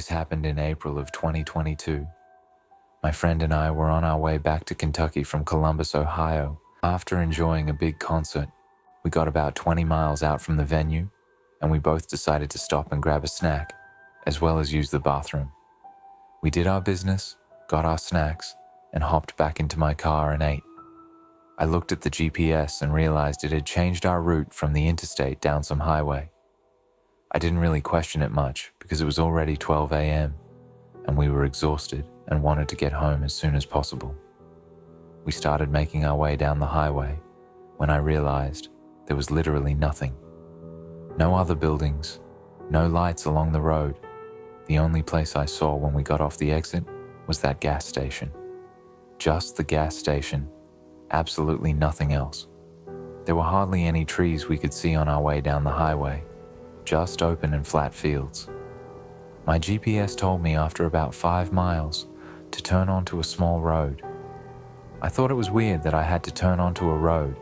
This happened in April of 2022. My friend and I were on our way back to Kentucky from Columbus, Ohio. After enjoying a big concert, we got about 20 miles out from the venue, and we both decided to stop and grab a snack, as well as use the bathroom. We did our business, got our snacks, and hopped back into my car and ate. I looked at the GPS and realized it had changed our route from the interstate down some highway. I didn't really question it much because it was already 12 a.m. and we were exhausted and wanted to get home as soon as possible. We started making our way down the highway when I realized there was literally nothing. No other buildings, no lights along the road. The only place I saw when we got off the exit was that gas station. Just the gas station, absolutely nothing else. There were hardly any trees we could see on our way down the highway, just open and flat fields. My GPS told me after about 5 miles to turn onto a small road. I thought it was weird that I had to turn onto a road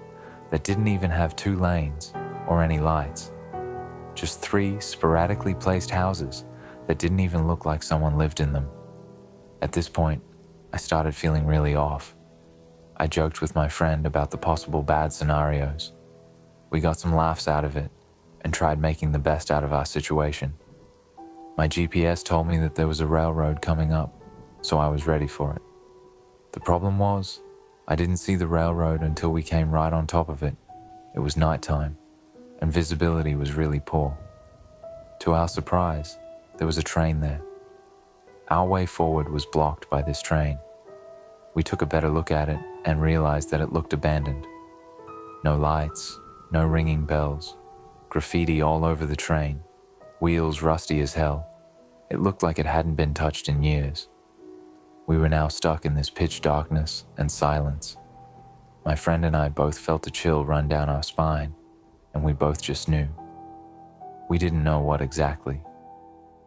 that didn't even have 2 lanes or any lights. Just 3 sporadically placed houses that didn't even look like someone lived in them. At this point, I started feeling really off. I joked with my friend about the possible bad scenarios. We got some laughs out of it and tried making the best out of our situation. My GPS told me that there was a railroad coming up, so I was ready for it. The problem was, I didn't see the railroad until we came right on top of it. It was nighttime, and visibility was really poor. To our surprise, there was a train there. Our way forward was blocked by this train. We took a better look at it and realized that it looked abandoned. No lights, no ringing bells, graffiti all over the train, wheels rusty as hell. It looked like it hadn't been touched in years. We were now stuck in this pitch darkness and silence. My friend and I both felt a chill run down our spine, and we both just knew. We didn't know what exactly,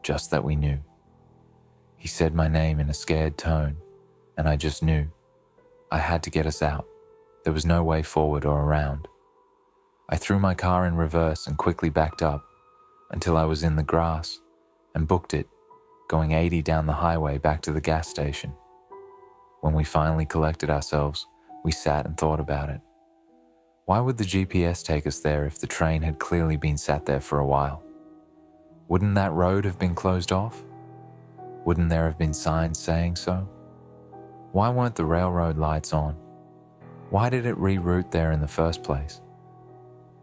just that we knew. He said my name in a scared tone, and I just knew. I had to get us out. There was no way forward or around. I threw my car in reverse and quickly backed up until I was in the grass and booked it, going 80 down the highway back to the gas station. When we finally collected ourselves, we sat and thought about it. Why would the GPS take us there if the train had clearly been sat there for a while? Wouldn't that road have been closed off? Wouldn't there have been signs saying so? Why weren't the railroad lights on? Why did it reroute there in the first place?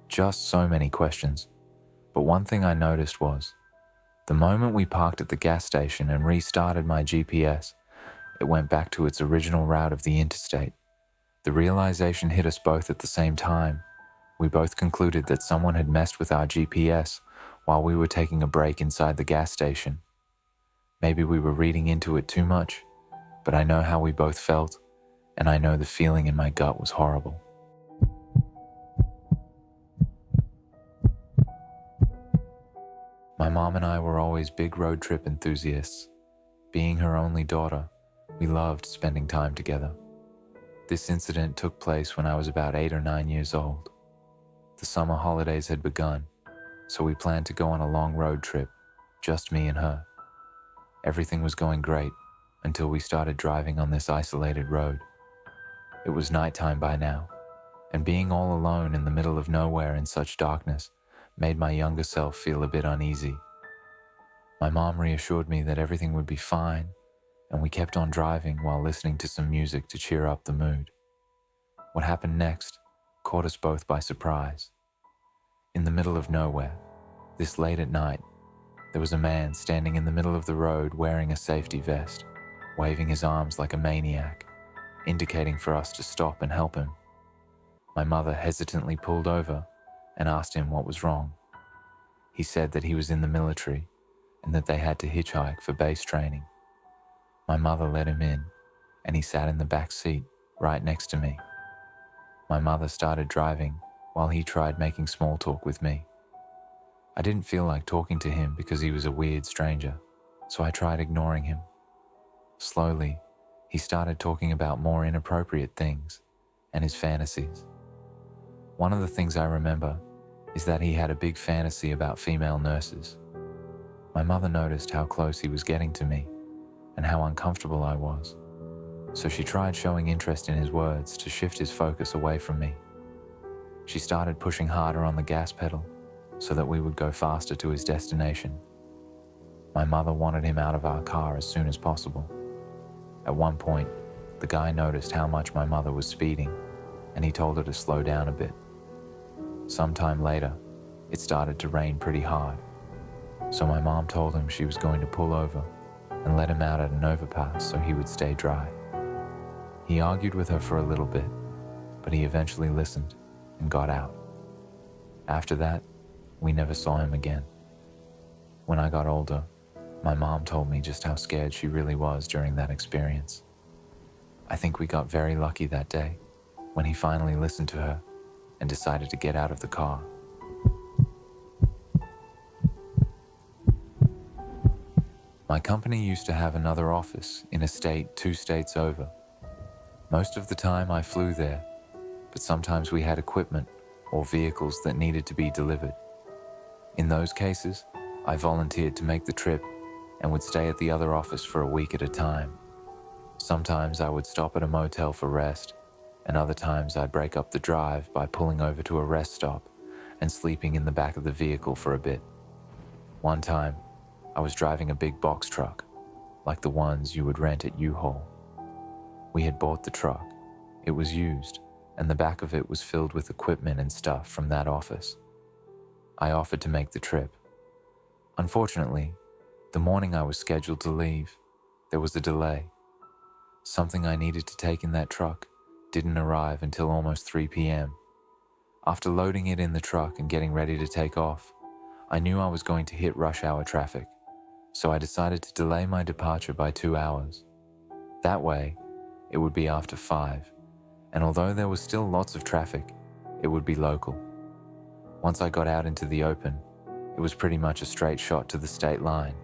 Just so many questions. But one thing I noticed was, the moment we parked at the gas station and restarted my GPS, it went back to its original route of the interstate. The realization hit us both at the same time. We both concluded that someone had messed with our GPS while we were taking a break inside the gas station. Maybe we were reading into it too much, but I know how we both felt, and I know the feeling in my gut was horrible. My mom and I were always big road trip enthusiasts. Being her only daughter, we loved spending time together. This incident took place when I was about 8 or 9 years old. The summer holidays had begun, so we planned to go on a long road trip, just me and her. Everything was going great until we started driving on this isolated road. It was nighttime by now, and being all alone in the middle of nowhere in such darkness made my younger self feel a bit uneasy. My mom reassured me that everything would be fine, and we kept on driving while listening to some music to cheer up the mood. What happened next caught us both by surprise. In the middle of nowhere, this late at night, there was a man standing in the middle of the road wearing a safety vest, waving his arms like a maniac, indicating for us to stop and help him. My mother hesitantly pulled over and asked him what was wrong. He said that he was in the military and that they had to hitchhike for base training. My mother let him in, and he sat in the back seat right next to me. My mother started driving while he tried making small talk with me. I didn't feel like talking to him because he was a weird stranger, so I tried ignoring him. Slowly, he started talking about more inappropriate things and his fantasies. One of the things I remember is that he had a big fantasy about female nurses. My mother noticed how close he was getting to me and how uncomfortable I was, so she tried showing interest in his words to shift his focus away from me. She started pushing harder on the gas pedal so that we would go faster to his destination. My mother wanted him out of our car as soon as possible. At one point, the guy noticed how much my mother was speeding, and he told her to slow down a bit. Sometime later, it started to rain pretty hard, so my mom told him she was going to pull over and let him out at an overpass so he would stay dry. He argued with her for a little bit, but he eventually listened and got out. After that, we never saw him again. When I got older, my mom told me just how scared she really was during that experience. I think we got very lucky that day when he finally listened to her and decided to get out of the car. My company used to have another office in a state 2 states over. Most of the time I flew there, but sometimes we had equipment or vehicles that needed to be delivered. In those cases, I volunteered to make the trip and would stay at the other office for a week at a time. Sometimes I would stop at a motel for rest, and other times I'd break up the drive by pulling over to a rest stop and sleeping in the back of the vehicle for a bit. One time, I was driving a big box truck, like the ones you would rent at U-Haul. We had bought the truck. It was used, and the back of it was filled with equipment and stuff from that office. I offered to make the trip. Unfortunately, the morning I was scheduled to leave, there was a delay. Something I needed to take in that truck didn't arrive until almost 3 p.m. After loading it in the truck and getting ready to take off, I knew I was going to hit rush hour traffic, so I decided to delay my departure by 2 hours. That way, it would be after 5, and although there was still lots of traffic, it would be local. Once I got out into the open, it was pretty much a straight shot to the state line.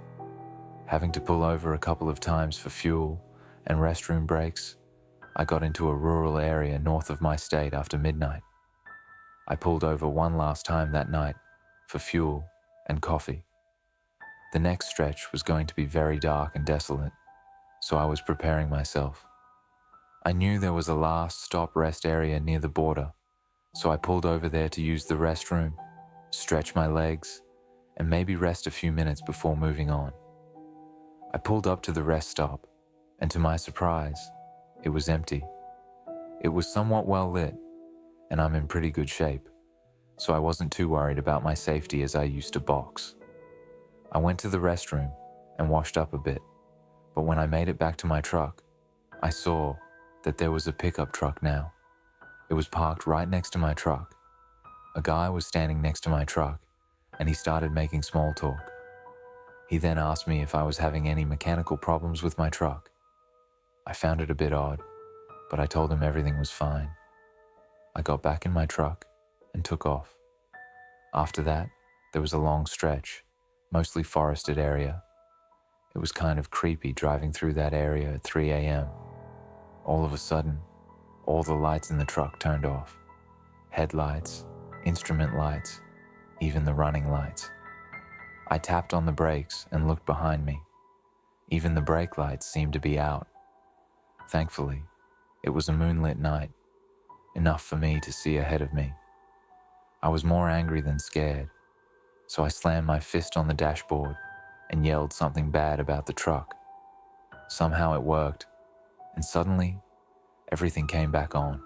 Having to pull over a couple of times for fuel and restroom breaks, I got into a rural area north of my state after midnight. I pulled over one last time that night for fuel and coffee. The next stretch was going to be very dark and desolate, so I was preparing myself. I knew there was a last stop rest area near the border, so I pulled over there to use the restroom, stretch my legs, and maybe rest a few minutes before moving on. I pulled up to the rest stop, and to my surprise, it was empty. It was somewhat well lit, and I'm in pretty good shape, so I wasn't too worried about my safety as I used to box. I went to the restroom and washed up a bit, but when I made it back to my truck, I saw that there was a pickup truck now. It was parked right next to my truck. A guy was standing next to my truck, and he started making small talk. He then asked me if I was having any mechanical problems with my truck. I found it a bit odd, but I told him everything was fine. I got back in my truck and took off. After that, there was a long stretch, mostly forested area. It was kind of creepy driving through that area at 3 a.m. All of a sudden, all the lights in the truck turned off. Headlights, instrument lights, even the running lights. I tapped on the brakes and looked behind me. Even the brake lights seemed to be out. Thankfully, it was a moonlit night, enough for me to see ahead of me. I was more angry than scared, so I slammed my fist on the dashboard and yelled something bad about the truck. Somehow it worked, and suddenly, everything came back on.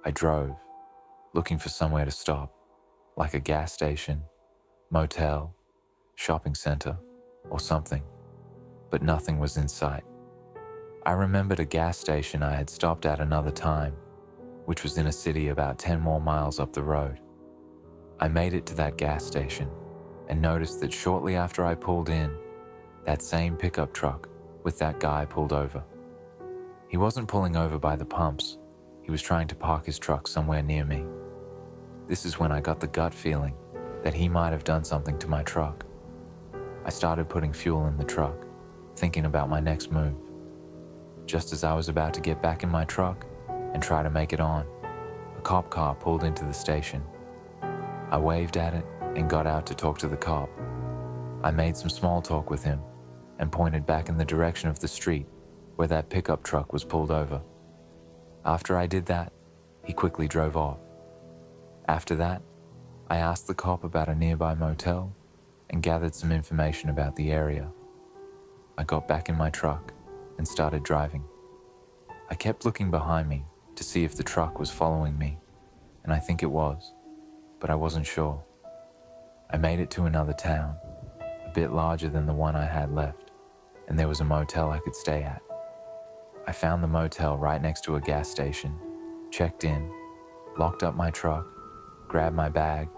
I drove, looking for somewhere to stop, like a gas station, motel, shopping center, or something, but nothing was in sight. I remembered a gas station I had stopped at another time, which was in a city about 10 more miles up the road. I made it to that gas station and noticed that shortly after I pulled in, that same pickup truck with that guy pulled over. He wasn't pulling over by the pumps. He was trying to park his truck somewhere near me. This is when I got the gut feeling that he might have done something to my truck. I started putting fuel in the truck, thinking about my next move. Just as I was about to get back in my truck and try to make it on, a cop car pulled into the station. I waved at it and got out to talk to the cop. I made some small talk with him and pointed back in the direction of the street where that pickup truck was pulled over. After I did that, he quickly drove off. After that, I asked the cop about a nearby motel and gathered some information about the area. I got back in my truck and started driving. I kept looking behind me to see if the truck was following me, and I think it was, but I wasn't sure. I made it to another town, a bit larger than the one I had left, and there was a motel I could stay at. I found the motel right next to a gas station, checked in, locked up my truck, grabbed my bag,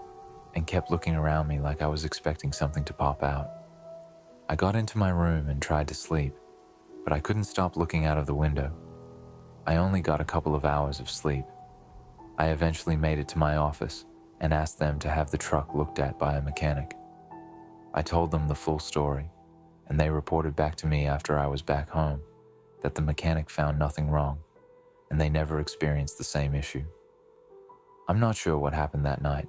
and kept looking around me like I was expecting something to pop out. I got into my room and tried to sleep, but I couldn't stop looking out of the window. I only got a couple of hours of sleep. I eventually made it to my office and asked them to have the truck looked at by a mechanic. I told them the full story, and they reported back to me after I was back home that the mechanic found nothing wrong, and they never experienced the same issue. I'm not sure what happened that night,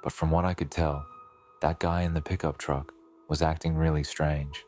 but from what I could tell, that guy in the pickup truck was acting really strange.